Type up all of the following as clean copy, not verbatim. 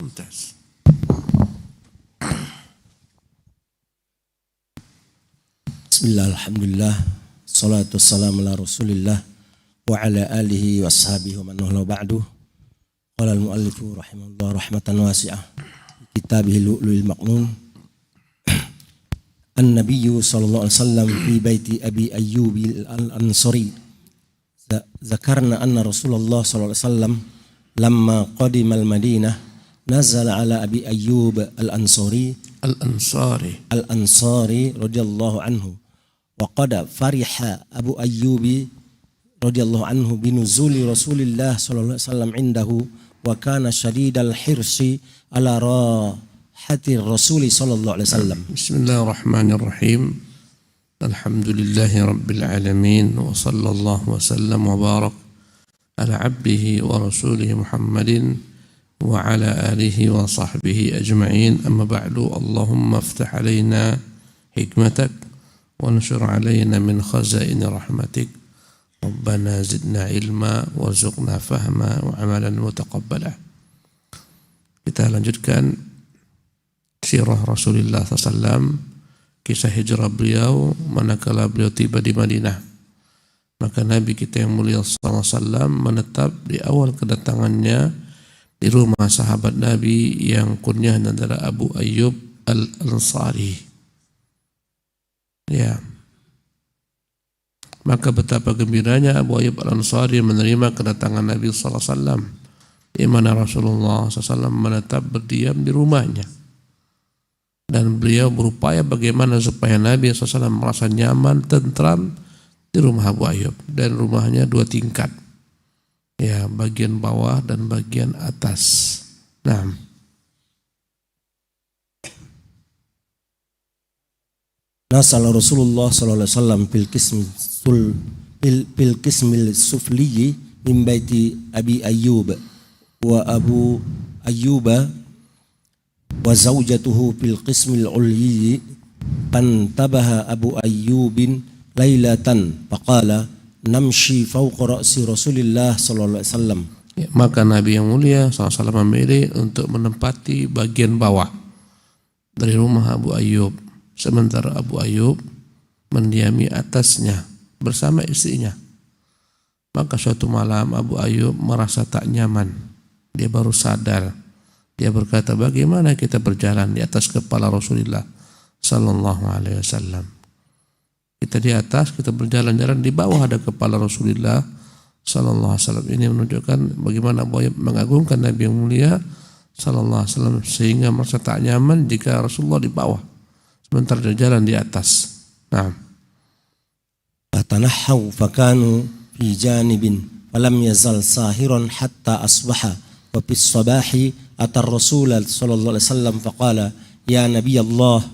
ممتاز. Bismillah, alhamdulillah, salatu wassalamu ala rasulillah wa ala alihi wa ashabihi wa man wala ba'du. Qala al-muallifu rahimahullah rahmatan wasi'ah kitabihi lu'lu'il maqnun. An-nabiyyu sallallahu alaihi wasallam fi baiti Abi Ayyub al-Ansari zakarna anna Rasulullah sallallahu alaihi wasallam lamma qadima al-Madinah nazala ala Abi Ayyub al-Ansari radhiyallahu anhu. وقد فرح أبو أيوب رضي الله عنه بنزول رسول الله صلى الله عليه وسلم عنده وكان شديد الحرص على راحة الرسول صلى الله عليه وسلم. بسم الله الرحمن الرحيم. الحمد لله رب العالمين وصلى الله وسلم وبارك على عبده ورسوله محمد وعلى آله وصحبه أجمعين. أما بعد، اللهم افتح علينا حكمتك وانشر علينا من خزائن رحمتك. ربنا زدنا علما وارزقنا فهما وعملا متقبلا. Kita lanjutkan sirah Rasulullah SAW, kisah hijrah beliau manakala beliau tiba di Madinah. Maka Nabi kita yang mulia SAW menetap di awal kedatangannya di rumah sahabat Nabi yang kunyahnya adalah Abu Ayyub al-Ansari. Ya, maka betapa gembiranya Abu Ayyub al-Ansari menerima kedatangan Nabi SAW, di mana Rasulullah SAW menetap berdiam di rumahnya, dan beliau berupaya bagaimana supaya Nabi SAW merasa nyaman, tentram di rumah Abu Ayyub. Dan rumahnya 2 tingkat, ya, bagian bawah dan bagian atas. Nah, nasala Rasulullah sallallahu alaihi wasallam fil qismil sufli min baiti Abi Ayyub wa Abu Ayyuba wa zawjatuhu fil qismil ulyi. Pantabaha Abu Ayyubin lailatan faqala namshi fawqa ra'si Rasulillah sallallahu alaihi wasallam. Ya, maka Nabi yang mulia SAW memilih untuk menempati bagian bawah dari rumah Abu Ayyub, sementara Abu Ayyub mendiami atasnya bersama istrinya. Maka suatu malam Abu Ayyub merasa tak nyaman. Dia baru sadar. Dia berkata, bagaimana kita berjalan di atas kepala Rasulullah sallallahu alaihi wasallam? Kita di atas, kita berjalan-jalan, di bawah ada kepala Rasulullah sallallahu alaihi wasallam. Ini menunjukkan bagaimana Abu Ayyub mengagungkan Nabi yang mulia sallallahu alaihi wasallam, sehingga merasa tak nyaman jika Rasulullah di bawah sementara dia jalan di atas. Nah, fatanahhaw fakanu fi janibin falam yazal sahiran hatta asbaha wa bis sabahi atar Rasul sallallahu alaihi wasallam faqala ya Nabi Allah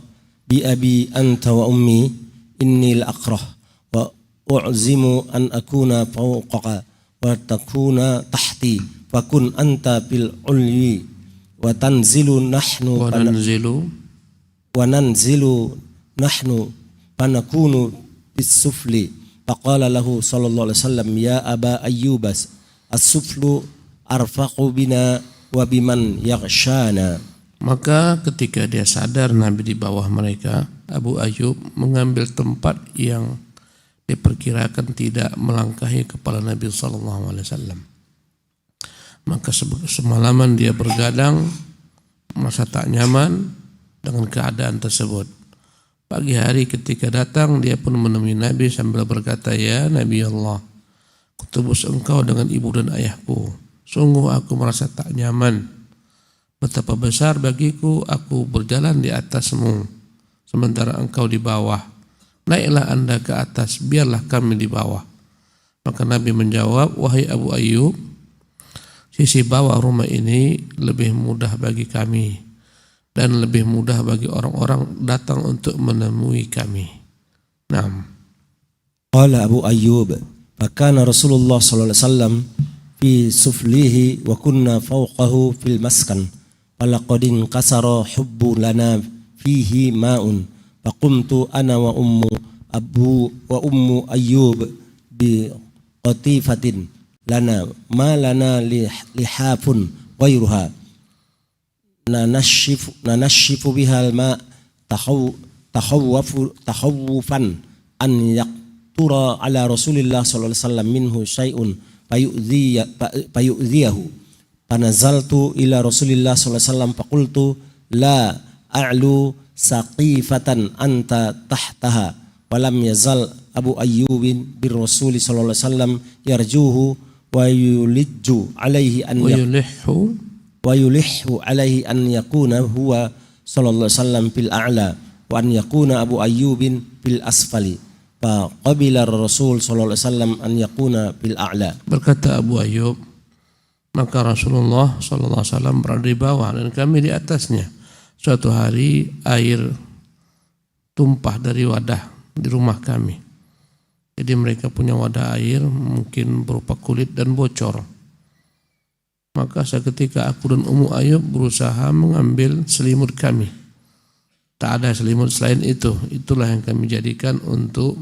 bi abi anta wa ummi inni la akrah wa u'zimu an akuna fawqaka wa takuna tahti fakun anta bil ulwi wa tanzilu nahnu wa nanzilu nahnu fanakunu bis-sufli. Faqala lahu sallallahu alaihi wasallam ya Aba Ayyub as-suflu arfaqu bina wa biman yaghshana. Maka ketika dia sadar Nabi di bawah mereka, Abu Ayyub mengambil tempat yang diperkirakan tidak melangkahi kepala Nabi sallallahu alaihi wasallam. Maka semalaman dia bergadang, merasa tak nyaman dengan keadaan tersebut. Pagi hari ketika datang, dia pun menemui Nabi sambil berkata, ya Nabi Allah, kutubus engkau dengan ibu dan ayahku. Sungguh aku merasa tak nyaman. Betapa besar bagiku aku berjalan di atasmu, sementara engkau di bawah. Naiklah anda ke atas, biarlah kami di bawah. Maka Nabi menjawab, wahai Abu Ayyub, sisi bawah rumah ini lebih mudah bagi kami dan lebih mudah bagi orang-orang datang untuk menemui kami. Naam. Qala Abu Ayyub, fakana Rasulullah sallallahu alaihi wasallam fi suflihi wa kunna fawqahu fil maskan. Falaqad inkasara hubbu lana fihi ma'un. Faqumtu ana wa ummu Ayyub bi qatifatin lana ma lana lihafun ghairuha ننشف بها الماء تخوفا أن يقطر على رسول الله صلى الله عليه وسلم منه شيء فيؤذيه فنزلت إلى رسول الله صلى الله عليه وسلم فقلت لا أعلو سقيفة أنت تحتها ولم يزل أبو أيوب بالرسول صلى الله عليه وسلم يرجوه ويلح عليه أن يكون هو صلى الله عليه وسلم في الأعلى وأن يكون أبو أيوب في الأسفل فقبل الرسول صلى الله عليه وسلم أن يكون في الأعلى. Berkata Abu Ayyub, maka Rasulullah sallallahu alaihi wasallam berada di bawah dan kami di atasnya. Suatu hari air tumpah dari wadah di rumah kami. Jadi mereka punya wadah air mungkin berupa kulit dan bocor. Maka seketika aku dan Ummu Ayyub berusaha mengambil selimut kami. Tak ada selimut selain itu. Itulah yang kami jadikan untuk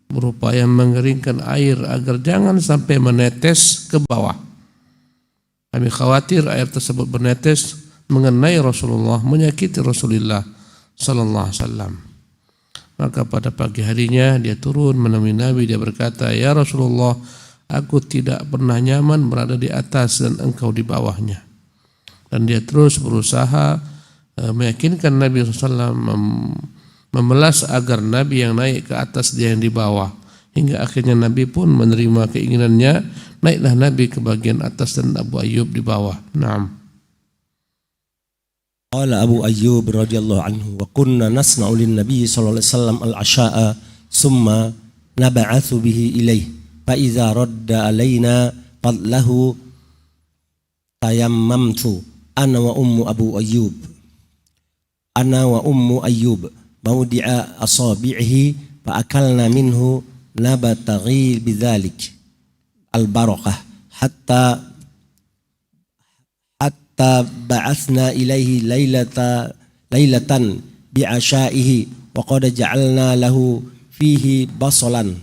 berupaya mengeringkan air agar jangan sampai menetes ke bawah. Kami khawatir air tersebut menetes mengenai Rasulullah, menyakiti Rasulullah sallallahu alaihi wasallam. Maka pada pagi harinya dia turun menemui Nabi, dia berkata, "Ya Rasulullah, aku tidak pernah nyaman berada di atas dan engkau di bawahnya." Dan dia terus berusaha meyakinkan Nabi SAW memelas agar Nabi yang naik ke atas, dia yang di bawah. Hingga akhirnya Nabi pun menerima keinginannya, naiklah Nabi ke bagian atas dan Abu Ayyub di bawah. Naam. Qala Abu Ayyub radhiyallahu anhu wa kunna nasna'u lin-nabi sallallahu alaihi wasallam al-'asha'a summa nab'athu bihi ilayhi fa idza radda alaina fadlahu tayammamtu ana wa ummu ayyub mawdi'a asabi'ihi fa akalna minhu nabataghi bidzalik al-barakah hatta ba'athna ilaihi laylatan bi'ashaihi wa qad ja'alna lahu fihi basalan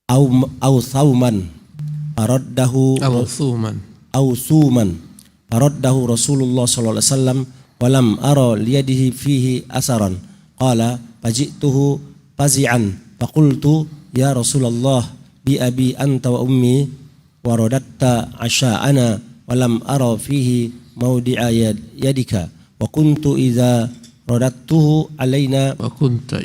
aw thawman faraddahu faraddahu Rasulullah sallallahu alaihi wasallam wa lam ara liyadihi fihi asaran qala faji'tuhu fazi'an faqultu ya Rasulullah bi abi anta wa ummi wa radatta asha'ana walam ara fihi mawdi'a yadika wa kuntu idza radattuhu alaina wa kunta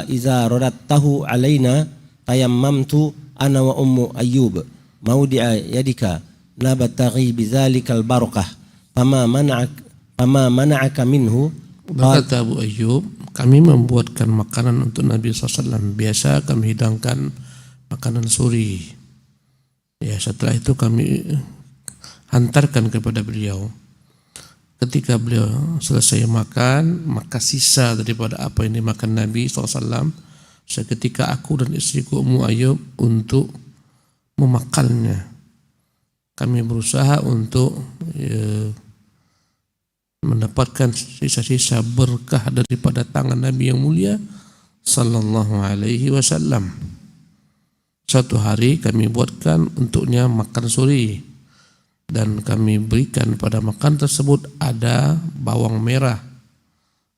idza radattahu alaina tayammamtu ana wa ummu ayyub mawdi'a yadika nabataghi bidzalikal barakah fama mana'aka minhu. Berkata Abu Ayyub, kami membuatkan makanan untuk Nabi SAW. Biasa kami hidangkan makanan suri. Ya, setelah itu kami hantarkan kepada beliau. Ketika beliau selesai makan, maka sisa daripada apa yang dimakan Nabi SAW, seketika aku dan istriku Ummu Ayyub untuk memakannya. Kami berusaha untuk mendapatkan sisa-sisa berkah daripada tangan Nabi yang mulia sallallahu alaihi wasallam. Suatu hari kami buatkan untuknya makan suri. Dan kami berikan pada makan tersebut ada bawang merah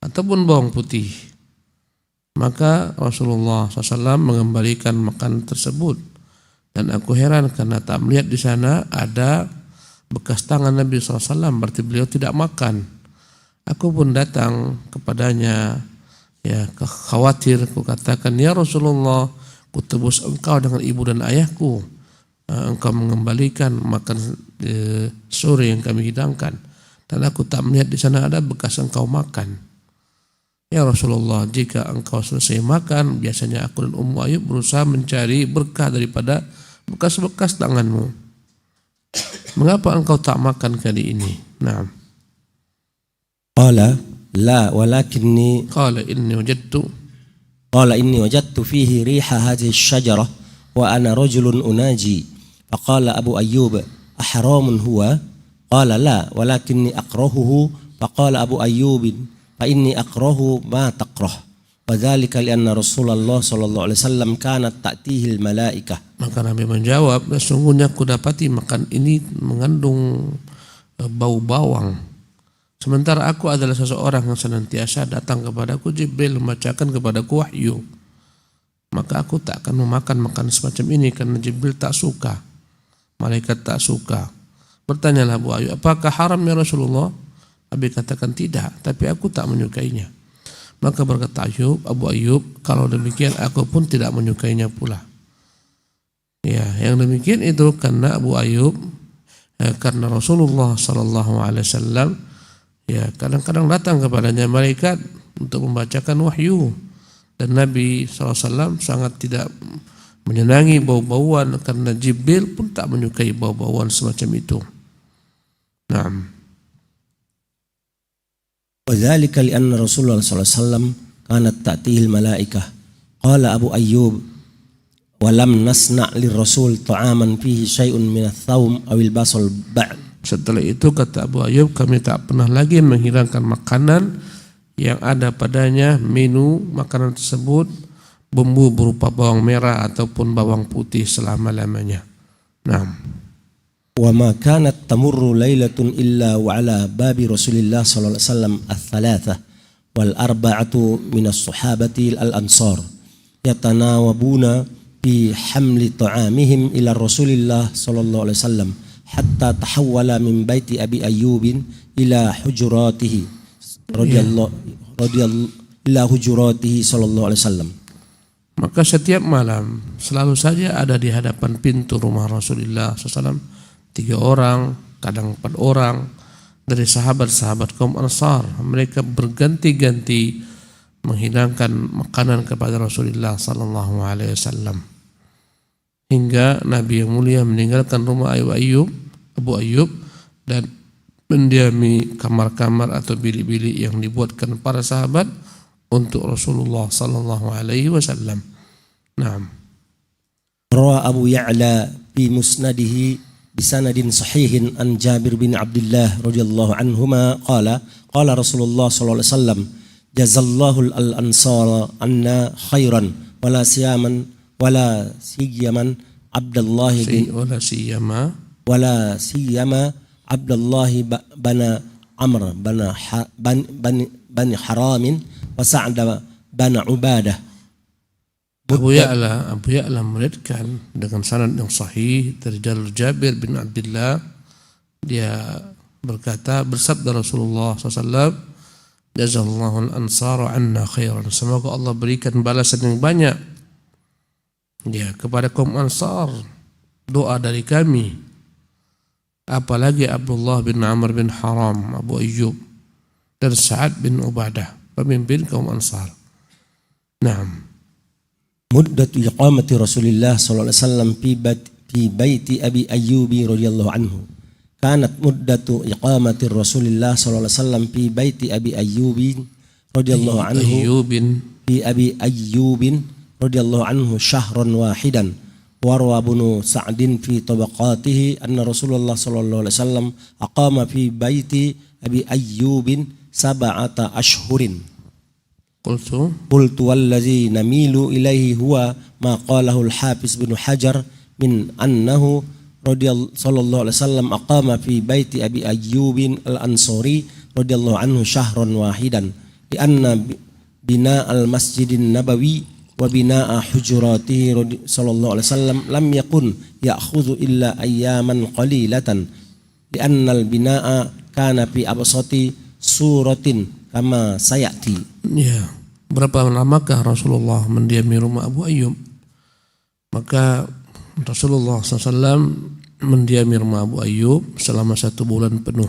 ataupun bawang putih. Maka Rasulullah SAW mengembalikan makanan tersebut. Dan aku heran karena tak melihat di sana ada bekas tangan Nabi SAW, berarti beliau tidak makan. Aku pun datang kepadanya, khawatir, aku katakan, ya Rasulullah, ku tebus engkau dengan ibu dan ayahku. Engkau mengembalikan makan sore yang kami hidangkan, dan aku tak melihat di sana ada bekas engkau makan. Ya Rasulullah, jika engkau selesai makan, biasanya aku dan Ummu Ayyub berusaha mencari berkah daripada bekas-bekas tanganmu. Mengapa engkau tak makan kali ini? Naam. Qala la walakinni inni wajadtu fihi riha hadhihi asy-syajarah wa ana rajulun unaji. Faqala Abu Ayyub ahramun huwa? Qala la walakinni akrahuhu. Faqala Abu Ayyub fa inni akrahu ma takrah. Wa dzalika li anna Rasulullah sallallahu alaihi wasallam kanat ta'tihi al-malaikah. Maka Nabi menjawab, sesungguhnya aku dapati makan ini mengandung bau bawang. Sementara aku adalah seseorang yang senantiasa datang kepadaku Jibril membacakan kepadaku wahyu. Maka aku tak akan memakan makanan semacam ini karena Jibril tak suka. Malaikat tak suka. Bertanyalah Abu Ayyub, apakah haram ya Rasulullah? Nabi katakan tidak, tapi aku tak menyukainya. Maka berkata Abu Ayyub, kalau demikian aku pun tidak menyukainya pula. Ya, yang demikian itu karena Abu Ayyub, karena Rasulullah Sallallahu Alaihi Wasallam, ya kadang-kadang datang kepadanya malaikat untuk membacakan wahyu, dan Nabi SAW sangat tidak menyenangi bau-bauan karena Jibril pun tak menyukai bau-bauan semacam itu. Naam. وذلك لأن رسول الله صلى الله عليه وسلم كانت تأتيه الملائكة. قال أبو أيوب ولم نصنع للرسول طعاما فيه شيء من الثوم أو البصل بعد. Setelah itu kata Abu Ayyub, kami tak pernah lagi menghilangkan makanan yang ada padanya menu makanan tersebut bumbu berupa bawang merah ataupun bawang putih selama-lamanya. Naam. وما كانت تمر ليلة إلا وعلى باب رسول الله صلى الله عليه وسلم الثلاثة والأربعة من الصحابة الأنصار يتناوبون بحمل طعامهم إلى رسول الله صلى الله عليه وسلم حتى تحول من بيت أبي أيوب إلى حجراته إلى حجراته صلى الله عليه وسلم. Maka setiap malam selalu saja ada di hadapan pintu rumah Rasulullah SAW 3 orang, kadang 4 orang dari sahabat-sahabat kaum Ansar. Mereka berganti-ganti menghidangkan makanan kepada Rasulullah Sallallahu Alaihi Wasallam hingga Nabi yang mulia meninggalkan rumah Abu Ayyub dan mendiami kamar-kamar atau bilik-bilik yang dibuatkan para sahabat untuk Rasulullah Sallallahu Alaihi Wasallam. Naam. Rawa Abu Ya'la bi musnadihi بسند صحيح عن جابر بن عبد الله رضي الله عنهما قال قال رسول الله صلى الله عليه وسلم جزى الله الأنصار عنا خيرا ولا سيما عبد الله عبد الله بن عمرو بن حرام وسعد بن عبادة. Abu Ya'la meriwayatkan dengan sanad yang sahih dari jalur Jabir bin Abdullah, dia berkata, bersabda Rasulullah SAW, jazallahu al-ansara anna khairan, semoga Allah berikan balasan yang banyak ya kepada kaum Ansar, doa dari kami. Apalagi Abdullah bin Amr bin Haram, Abu Ayyub, dan Sa'ad bin Ubadah, pemimpin kaum Ansar. Naam. مدة إقامة رسول الله صلى الله عليه وسلم في بيت أبي أيوب رضي الله عنه. كانت مدة إقامة رسول الله صلى الله عليه وسلم في بيت أبي أيوب رضي الله عنه في أبي أيوب رضي الله عنه شهرا واحدا. وروى ابن سعد في طبقاته أن رسول الله صلى الله عليه وسلم أقام في بيت أبي أيوب 7 أشهر. قلت والذي نميل إليه هو ما قاله الحافظ بن حجر من أنه صلى الله عليه وسلم أقام في بيت أبي أيوب الأنصاري رضي الله عنه شهرا واحدا لأن بناء المسجد النبوي وبناء حجراته صلى الله عليه وسلم لم يكن يأخذ إلا أياما قليلة لأن البناء كان في أبسط صورة kama sayati. Ya, berapa lamakah Rasulullah mendiami rumah Abu Ayyub? Maka Rasulullah SAW mendiami rumah Abu Ayyub selama 1 bulan penuh.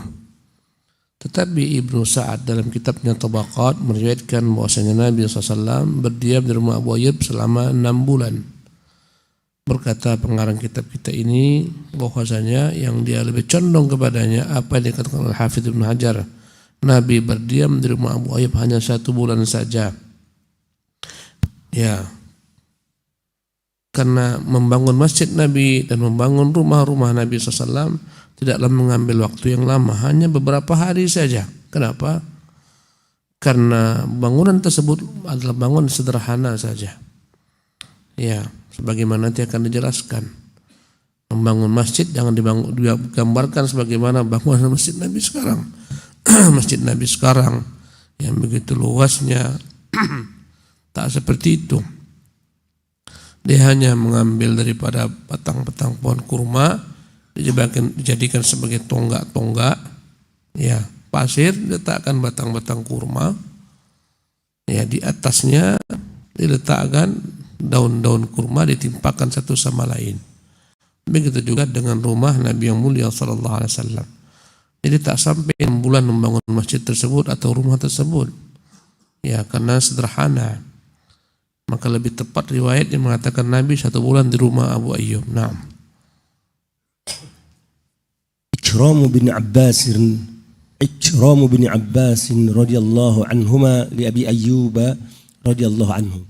Tetapi Ibnu Sa'ad dalam kitabnya Tabaqat meriwayatkan bahwasanya Nabi SAW berdiam di rumah Abu Ayyub selama 6 bulan. Berkata pengarang kitab kita ini bahwasanya yang dia lebih condong kepadanya apa yang dikatakan oleh Hafidz Ibnu Hajar, Nabi berdiam di rumah Abu Ayyub hanya 1 bulan saja. Ya, karena membangun masjid Nabi dan membangun rumah-rumah Nabi SAW tidaklah mengambil waktu yang lama, hanya beberapa hari saja. Kenapa? Karena bangunan tersebut adalah bangunan sederhana saja. Ya, sebagaimana nanti akan dijelaskan. Membangun masjid jangan digambarkan sebagaimana bangunan masjid Nabi sekarang. Masjid Nabi sekarang yang begitu luasnya, tak seperti itu. Dia hanya mengambil daripada batang-batang pohon kurma, dijadikan sebagai tonggak-tonggak, ya, pasir, diletakkan batang-batang kurma, ya, di atasnya diletakkan daun-daun kurma, ditimpakan satu sama lain. Begitu juga dengan rumah Nabi yang mulia sallallahu alaihi wasallam. Jadi tak sampai 6 bulan membangun masjid tersebut atau rumah tersebut. Ya, karena sederhana. Maka lebih tepat riwayat yang mengatakan Nabi 1 bulan di rumah Abu Ayyub. Naam. Ikram bin Abbas radhiyallahu anhuma li Abi Ayyub radhiyallahu anhu.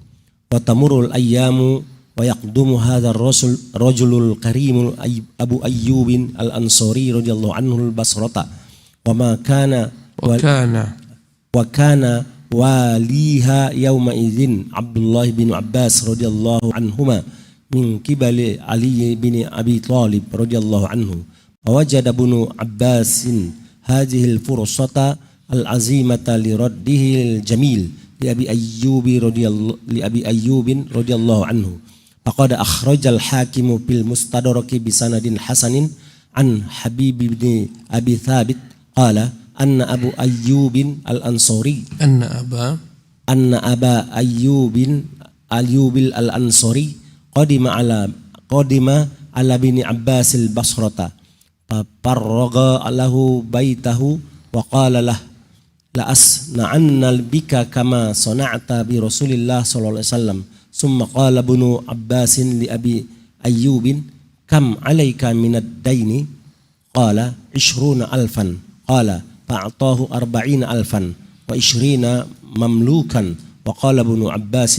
Wa tamurul ayyamu wa yaqdumu hadha ar-rajulul karim Abu Ayyub al-Ansari radhiyallahu anhu al-Basrata wa kana waliha yawma idzin Abdullah bin Abbas radhiyallahu anhuma min qibali Ali bin Abi Thalib radhiyallahu anhu wa wajada ibnu Abbas hadhihi al-fursata al-azimata li raddihi al-jamil li Abi Ayyub radhiyallahu anhu. Faqad akhrajal hakimu fil mustadrak bi sanadin hasanin an Habib bin Abi Thabit qala anna Abu Ayyub al-Ansari anna Aba Ayyub al-Ansari qadima ala bin Abbas al-Basrata farraga lahu baitahu wa qala lah la asna'anna bika kama sana'ta bi Rasulillah sallallahu alaihi wasallam. Summa qala ibnu Abbas li Abi Ayyub kam alayka min ad-daini qala 20,000 qala fa'atahu 40,000 wa 20 mamlukan wa qala ibnu Abbas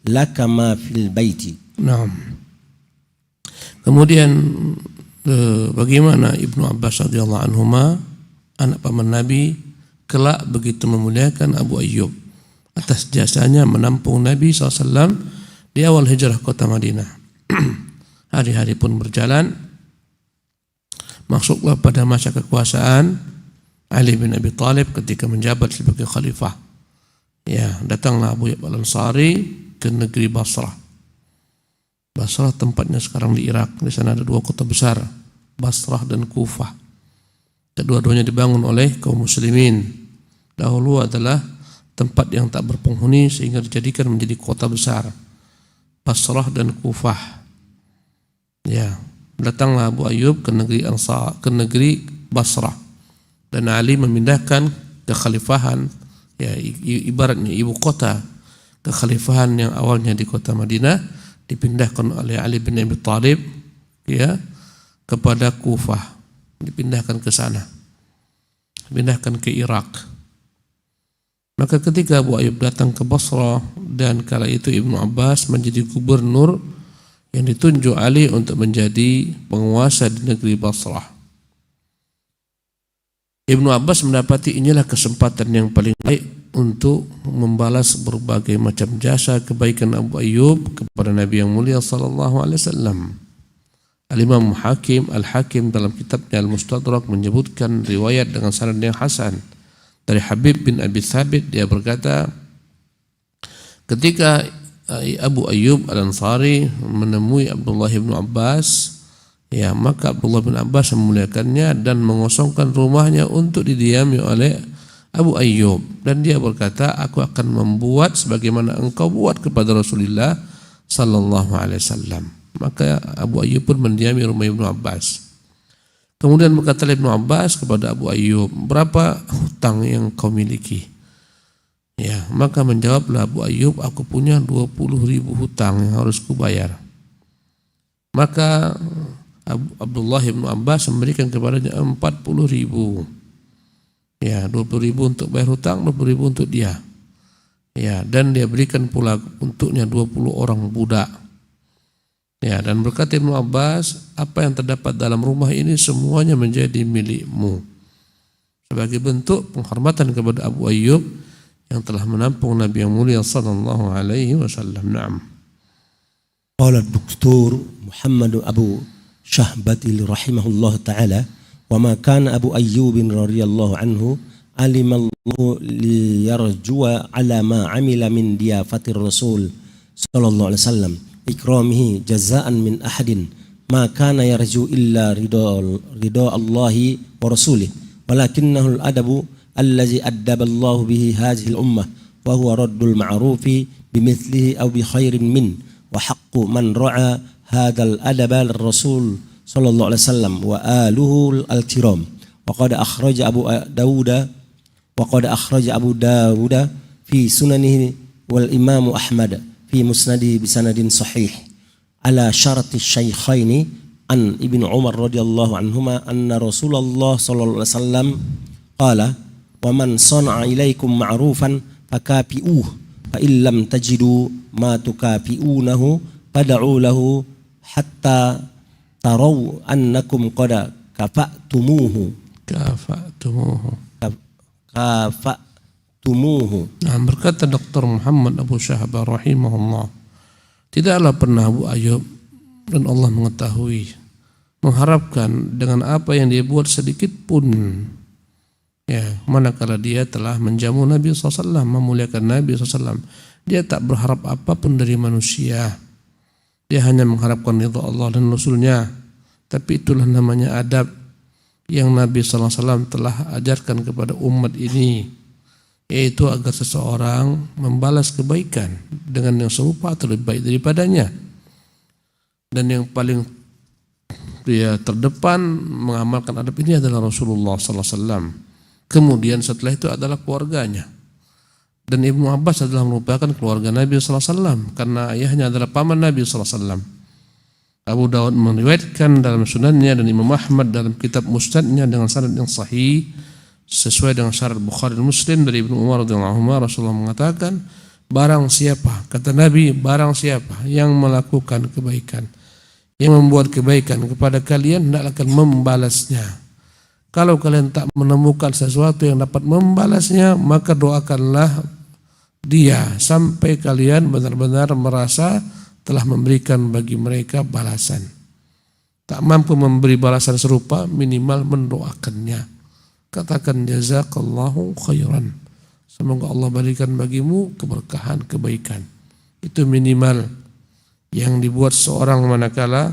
laka ma fil baiti. Naam. Kemudian bagaimana Ibnu Abbas radhiyallahu anhuma, anak paman Nabi, kelak begitu memuliakan Abu Ayyub atas jasanya menampung Nabi SAW di awal hijrah kota Madinah. Hari-hari pun berjalan, masuklah pada masa kekuasaan Ali bin Abi Thalib ketika menjabat sebagai khalifah. Ya, datanglah Abu Ayyub al-Ansari ke negeri Basrah. Basrah tempatnya sekarang di Irak. Di sana ada 2 kota besar, Basrah dan Kufah. Kedua-duanya dibangun oleh kaum muslimin. Dahulu adalah tempat yang tak berpenghuni sehingga dijadikan menjadi kota besar, Basrah dan Kufah. Ya, datanglah Abu Ayyub ke negeri Basrah, dan Ali memindahkan kekhalifahan, ya, ibaratnya ibu kota kekhalifahan yang awalnya di kota Madinah dipindahkan oleh Ali bin Abi Thalib, ya, kepada Kufah, dipindahkan ke sana, dipindahkan ke Irak. Maka ketika Abu Ayyub datang ke Basrah, dan kala itu Ibnu Abbas menjadi gubernur yang ditunjuk Ali untuk menjadi penguasa di negeri Basrah. Ibnu Abbas mendapati inilah kesempatan yang paling baik untuk membalas berbagai macam jasa kebaikan Abu Ayyub kepada Nabi yang mulia sallallahu alaihi wasallam. Al-Imam Al-Hakim dalam kitabnya Al-Mustadrak menyebutkan riwayat dengan sanad yang hasan dari Habib bin Abi Thabit. Dia berkata, ketika Abu Ayyub al-Ansari menemui Abdullah bin Abbas, ya, maka Abdullah bin Abbas memuliakannya dan mengosongkan rumahnya untuk didiami oleh Abu Ayyub, dan dia berkata, aku akan membuat sebagaimana engkau buat kepada Rasulullah sallallahu alaihi wasallam. Maka Abu Ayyub pun mendiami rumah Ibnu Abbas. Kemudian berkata Ibnu Abbas kepada Abu Ayyub, berapa hutang yang kau miliki? Ya, maka menjawablah Abu Ayyub, aku punya 20.000 hutang yang harus kubayar. Maka Abdullah bin Abbas memberikan kepadanya 40.000. Ya, 20.000 untuk bayar hutang, 20.000 untuk dia. Ya, dan dia berikan pula untuknya 20 orang budak. Ya, dan berkata Ibnu Abbas, apa yang terdapat dalam rumah ini semuanya menjadi milikmu, sebagai bentuk penghormatan kepada Abu Ayyub yang telah menampung Nabi yang mulia sallallahu alaihi wasallam. Naam. Qala Dr. Muhammad Abu Syahbati rahimahullah ta'ala, wa ma kana Abu Ayyub radhiyallahu anhu alimallahu liyarjua ala ma amila min diyafatir Rasul sallallahu alaihi wasallam ikramihi jazaan min ahadin ma kana yarju illa ridha Allahi wa rasulih walakinnahu al-adabu allazi addaba Allah bihi hadhihi al-ummah wa huwa raddul ma'rufi bimithlihi aw bi khairin min wa haqqu man ra'a hadzal adaba lir-rasul sallallahu alaihi wasallam wa aluhu al-kiram wa qad akhraja Abu Dawud fi sunanihi wal Imam Ahmad fi musnadi bisanadin sahih ala syarati syaikhaini an Ibnu Umar radhiyallahu anhuma anna Rasulullah sallallahu alaihi wasallam qala wa man sana'a ilaikum ma'rufan fakafi'uh fa illam tajidu ma tukafi'unahu fad'u lahu hatta taraw annakum qad kafa'tumuhu. Nah, berkata Dr. Muhammad Abu Syahbah rahimahullah, tidaklah pernah Abu Ayyub dan Allah mengetahui mengharapkan dengan apa yang dia buat sedikit pun, ya, manakala dia telah menjamu Nabi SAW, memuliakan Nabi SAW. Dia tak berharap apapun dari manusia, dia hanya mengharapkan ridha Allah dan Rasulnya. Tapi itulah namanya adab yang Nabi SAW telah ajarkan kepada umat ini, yaitu agar seseorang membalas kebaikan dengan yang serupa atau lebih baik daripadanya. Dan yang paling dia terdepan mengamalkan adab ini adalah Rasulullah SAW. Kemudian setelah itu adalah keluarganya. Dan Ibnu Abbas adalah merupakan keluarga Nabi SAW karena ayahnya adalah paman Nabi SAW. Abu Dawud meriwayatkan dalam sunannya dan Imam Ahmad dalam kitab musnadnya dengan sanad yang sahih sesuai dengan syarat Bukhari dan Muslim dari Ibnu Umar radhiyallahu anhu. Rasulullah mengatakan, barang siapa, kata Nabi, barang siapa yang melakukan kebaikan, yang membuat kebaikan kepada kalian, hendaklah akan membalasnya. Kalau kalian tak menemukan sesuatu yang dapat membalasnya, maka doakanlah dia sampai kalian benar-benar merasa telah memberikan bagi mereka balasan. Tak mampu memberi balasan serupa, minimal mendoakannya. Katakan jazakallahu khairan, semoga Allah berikan bagimu keberkahan, kebaikan. Itu minimal yang dibuat seorang manakala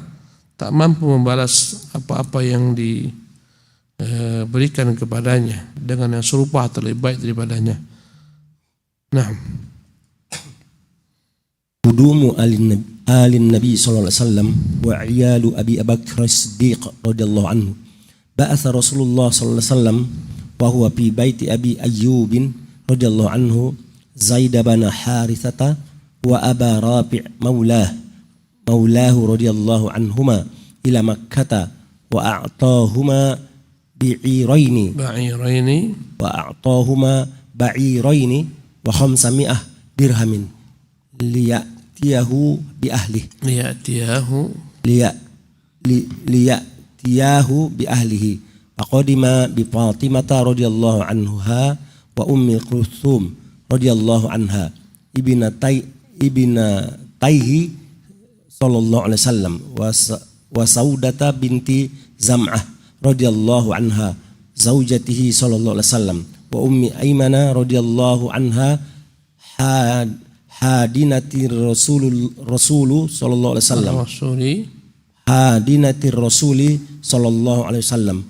tak mampu membalas apa-apa yang diberikan kepadanya dengan yang serupa atau lebih baik daripadanya. Nah, Qudumu alin Nabi sallallahu alaihi wasallam wa iyalu Abi Bakr As-Siddiq radhiyallahu anhu. Ba'atha Rasulullah sallallahu alaihi wasallam wa huwa fi baiti Abi Ayyub radhiyallahu anhu Zaid bin Harithah wa Aba Rafi' maulahu radhiyallahu anhuma ila Makkah wa a'tahuma ba'iraini wa 500 dirhamin liyatiyahu bi ahlihi faqadima bi Fatimah radhiyallahu anha wa Ummi Kulthum radhiyallahu anha ibnataihi sallallahu alaihi wasallam wa Saudata binti Zam'ah radhiyallahu anha zaujatihi sallallahu alaihi wasallam wa Ummi Aymana radhiyallahu anha hadinatir rasulu sallallahu alaihi wasallam hadinatir rasuli sallallahu alaihi wasallam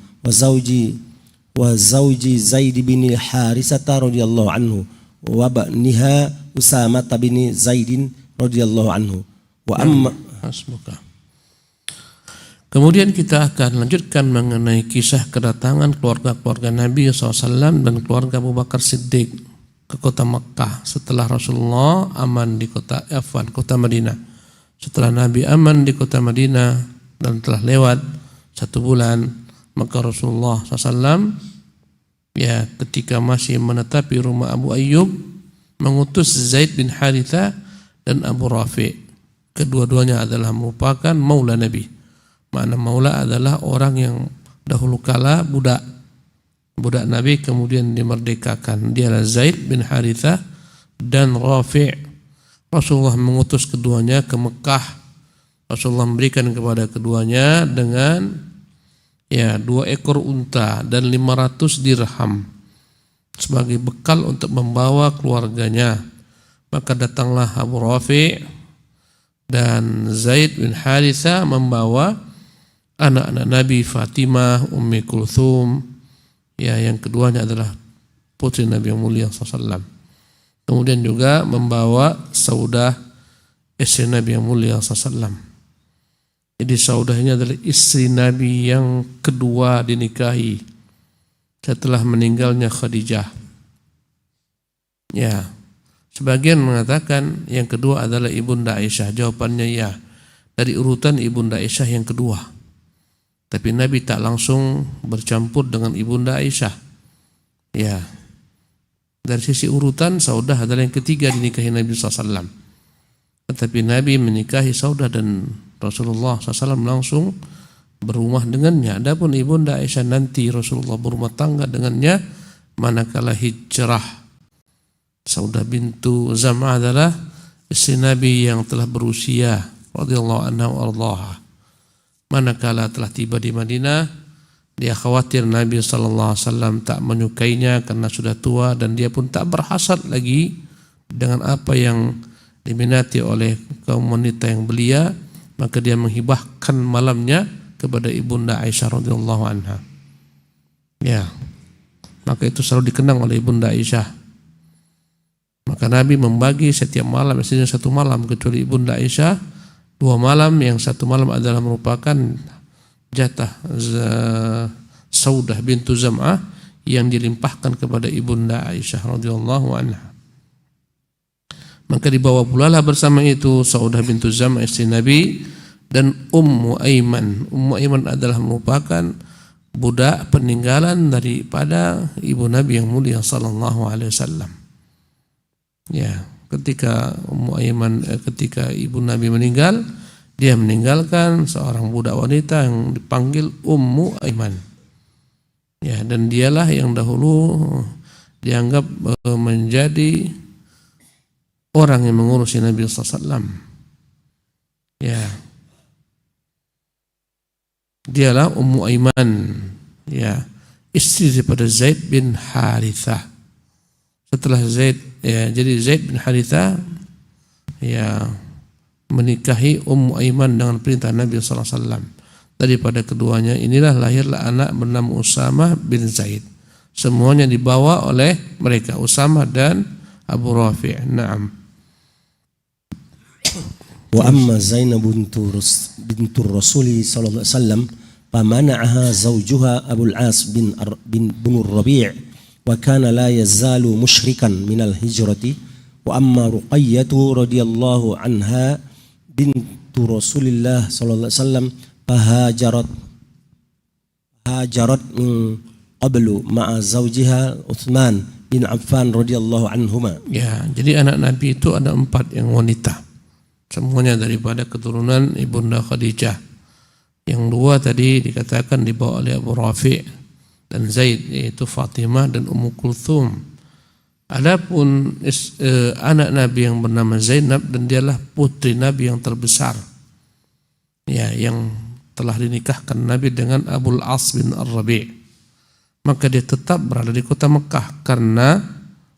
wa zauji Zaid bin Harithah radhiyallahu anhu wa baniha Usamah bin Zaidin radhiyallahu anhu wa amma hasbuka. Kemudian kita akan lanjutkan mengenai kisah kedatangan keluarga-keluarga Nabi SAW dan keluarga Abu Bakar Siddiq ke kota Makkah setelah Rasulullah aman di kota Madinah. Setelah Nabi aman di kota Madinah dan telah lewat 1 bulan, maka Rasulullah SAW ketika masih menetapi rumah Abu Ayyub mengutus Zaid bin Harithah dan Abu Rafi'. Kedua-duanya adalah merupakan maula Nabi. Makna maula adalah orang yang dahulu kala budak Nabi kemudian dimerdekakan. Dia adalah Zaid bin Harithah dan Rafi'. Rasulullah mengutus keduanya ke Mekah Rasulullah memberikan kepada keduanya dengan 2 ekor unta dan 500 dirham sebagai bekal untuk membawa keluarganya. Maka datanglah Abu Rafi' dan Zaid bin Haritha membawa anak-anak Nabi, Fatimah, Ummi Kulthum, yang keduanya adalah putri Nabi yang mulia SAW. Kemudian juga membawa Saudah, istri Nabi yang mulia SAW. Jadi Saudah ini adalah istri Nabi yang kedua dinikahi setelah meninggalnya Khadijah. Sebagian mengatakan yang kedua adalah Ibunda Aisyah. Jawabannya ya, dari urutan Ibunda Aisyah yang kedua. Tapi Nabi tak langsung bercampur dengan Ibunda Aisyah. Dari sisi urutan Saudah adalah yang ketiga dinikahi Nabi SAW. Tetapi Nabi menikahi Saudah dan Rasulullah SAW langsung berumah dengannya. Adapun Ibunda Aisyah nanti Rasulullah berumah tangga dengannya manakala hijrah. Saudah bintu Zam'ah adalah istri Nabi yang telah berusia radhiyallahu anha wa ardhaha. Manakala telah tiba di Madinah, dia khawatir Nabi SAW tak menyukainya karena sudah tua, dan dia pun tak berhasad lagi dengan apa yang diminati oleh kaum wanita yang belia. Maka dia menghibahkan malamnya kepada Ibunda Aisyah radhiyallahu anha. Maka itu selalu dikenang oleh Ibunda Aisyah. Maka Nabi membagi setiap malam, istrinya 1 malam, kecuali Ibunda Aisyah 2 malam, yang 1 malam adalah merupakan jatah Saudah bintu Zam'ah yang dilimpahkan kepada Ibunda Aisyah radhiyallahu anha. Maka dibawa pula lah bersama itu Saudah bintu Zam'ah istri Nabi dan Ummu Aiman. Ummu Aiman adalah merupakan budak peninggalan daripada ibu Nabi yang mulia sallallahu alaihi wasallam. Ketika Ummu Aiman, ketika ibu Nabi meninggal, dia meninggalkan seorang budak wanita yang dipanggil Ummu Aiman. Dan dialah yang dahulu dianggap menjadi orang yang mengurusi Nabi SAW. Dialah Ummu Aiman, istri daripada Zaid bin Harithah. Setelah Zaid, jadi Zaid bin Harithah menikahi Ummu Aiman dengan perintah Nabi SAW. Daripada keduanya inilah lahirlah anak bernama Usamah bin Zaid. Semuanya dibawa oleh mereka, Usamah dan Abu Rafi'. Naam. Wa amma Zainab bintu Rasul sallallahu alaihi wasallam famana'aha zawjuha Abu al-As bin Rabi' wa kana la yazalu musyrikan minal hijrati. Wa amma Ruqayyah radhiyallahu anha bintu Rasulillah sallallahu alaihi wasallam hajarat min qablu ma'a zawjiha Utsman bin Affan radhiyallahu anhuma. Jadi anak Nabi itu ada 4 yang wanita. Semuanya daripada keturunan Ibunda Khadijah. Yang 2 tadi dikatakan dibawa oleh Abu Rafi' dan Zaid, yaitu Fatimah dan Ummu Kulthum. Adapun anak Nabi yang bernama Zainab, dan dialah putri Nabi yang terbesar, yang telah dinikahkan Nabi dengan Abul As bin Ar-Rabi'. Maka dia tetap berada di kota Mekah karena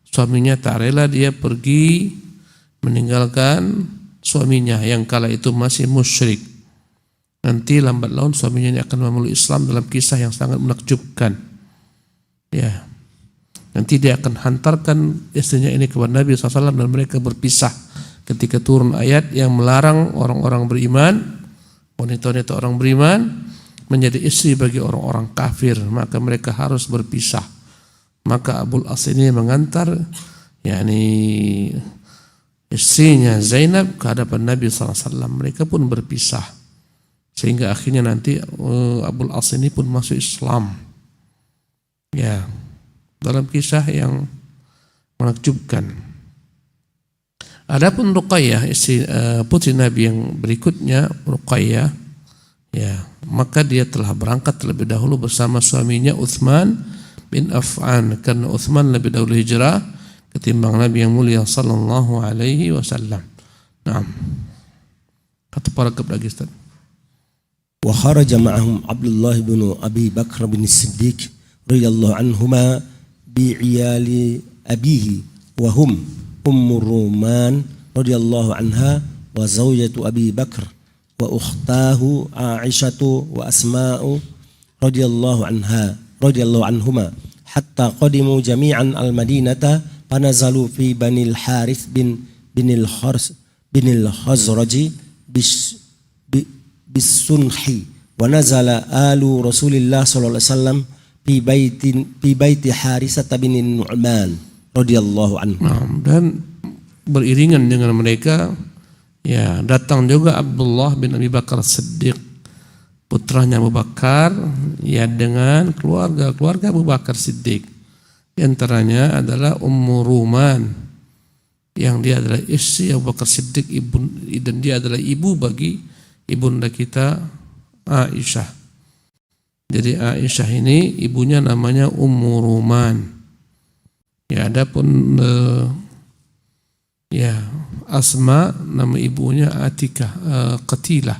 suaminya tak rela dia pergi meninggalkan suaminya yang kala itu masih musyrik. Nanti lambat laun suaminya ini akan memeluk Islam dalam kisah yang sangat menakjubkan. Nanti dia akan hantarkan istrinya ini kepada Nabi SAW dan mereka berpisah ketika turun ayat yang melarang orang-orang beriman, wanita-wanita orang beriman menjadi istri bagi orang-orang kafir, maka mereka harus berpisah. Maka Abul As ini mengantar istrinya Zainab ke hadapan Nabi SAW. Mereka pun berpisah sehingga akhirnya nanti Abul As ini pun masuk Islam. Dalam kisah yang menakjubkan. Adapun Ruqayyah, istri putri Nabi yang berikutnya, Ruqayyah, maka dia telah berangkat terlebih dahulu bersama suaminya Utsman bin Affan, karena Utsman lebih dahulu hijrah ketimbang Nabi yang mulia sallallahu alaihi wasallam. Naam. Satu paragraf lagi Ustaz. Wa kharaja ma'ahum Abdullah bin Abi Bakr bin Siddiq radhiyallahu anhuma bi'iyali abihi wa hum Ummu Ruman radhiyallahu anha wa zawjatu Abi Bakr wa ukhtahu Aisyatu wa Asma'u radhiyallahu anhuma hatta qadimu jami'an al-Madinata fanazalu fi Bani al-Harith bin al-Khazraji bisunhi wa nazala alu Rasulillah sallallahu alaihi wasallam fi baiti Harisah bin Nu'man radhiyallahu anhu. Dan beriringan dengan mereka ya datang juga Abdullah bin Abi Bakar Siddiq, putranya Abu Bakar, ya dengan keluarga Abu Bakar Siddiq. Di antaranya adalah Ummu Ruman, yang dia adalah istri Abu Bakar Siddiq, dan dia adalah ibu bagi ibunda kita Aisyah. Jadi Aisyah ini ibunya namanya Ummu Ruman. Ya, adapun Asma nama ibunya Atikah, Qatilah.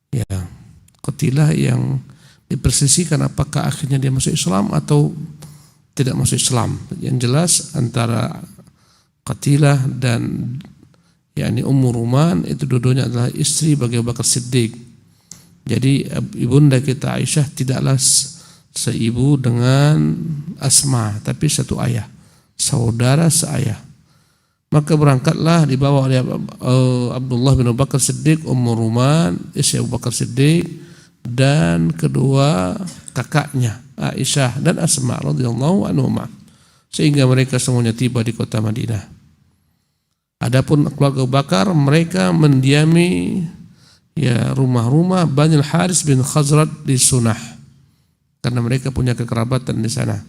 Ya, Qatilah yang dipersisikan apakah akhirnya dia masuk Islam atau tidak masuk Islam. Yang jelas antara Qatilah dan yakni Ummu Ruman itu dua-duanya adalah istri bagi Abu Bakar Siddiq. Jadi ibunda kita Aisyah tidaklah seibu dengan Asma, tapi satu ayah, saudara seayah. Maka berangkatlah dibawa oleh Abdullah bin Abu Bakar Siddiq, Ummu Ruman, istri Abu Bakar Siddiq, dan kedua kakaknya Aisyah dan Asma radhiyallahu anhuma, sehingga mereka semuanya tiba di kota Madinah. Adapun keluarga Abu Bakar, mereka mendiami ya rumah-rumah Bani al-Haris bin Khazraj di Sunah, karena mereka punya kekerabatan di sana.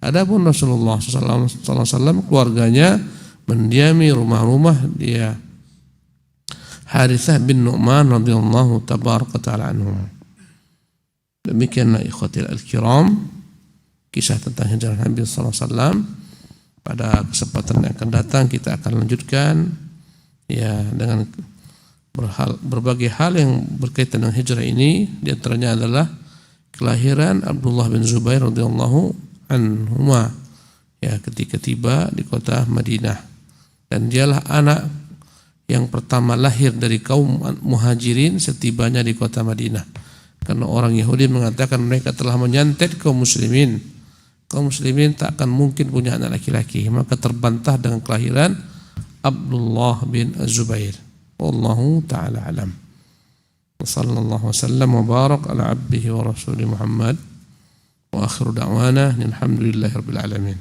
Adapun Rasulullah SAW keluarganya mendiami rumah-rumah dia Harithah bin Nu'man radhiyallahu tabaraka ta'ala anhu. Demikianlah ikhwatil al-kiram kisah tentang hijrah Nabi SAW. Pada kesempatan yang akan datang kita akan lanjutkan ya dengan berbagai hal yang berkaitan dengan hijrah ini. Di antaranya adalah kelahiran Abdullah bin Zubair radhiyallahu anhuma ya ketika tiba di kota Madinah, dan dialah anak yang pertama lahir dari kaum muhajirin setibanya di kota Madinah, karena orang Yahudi mengatakan mereka telah menyantet kaum muslimin tak akan mungkin punya anak laki-laki, maka terbantah dengan kelahiran Abdullah bin Zubair. Wallahu ta'ala alam. Sallallahu wasallam wa barak ala abdihi wa rasulih Muhammad wa akhiru da'wana alhamdulillahi rabbil alamin.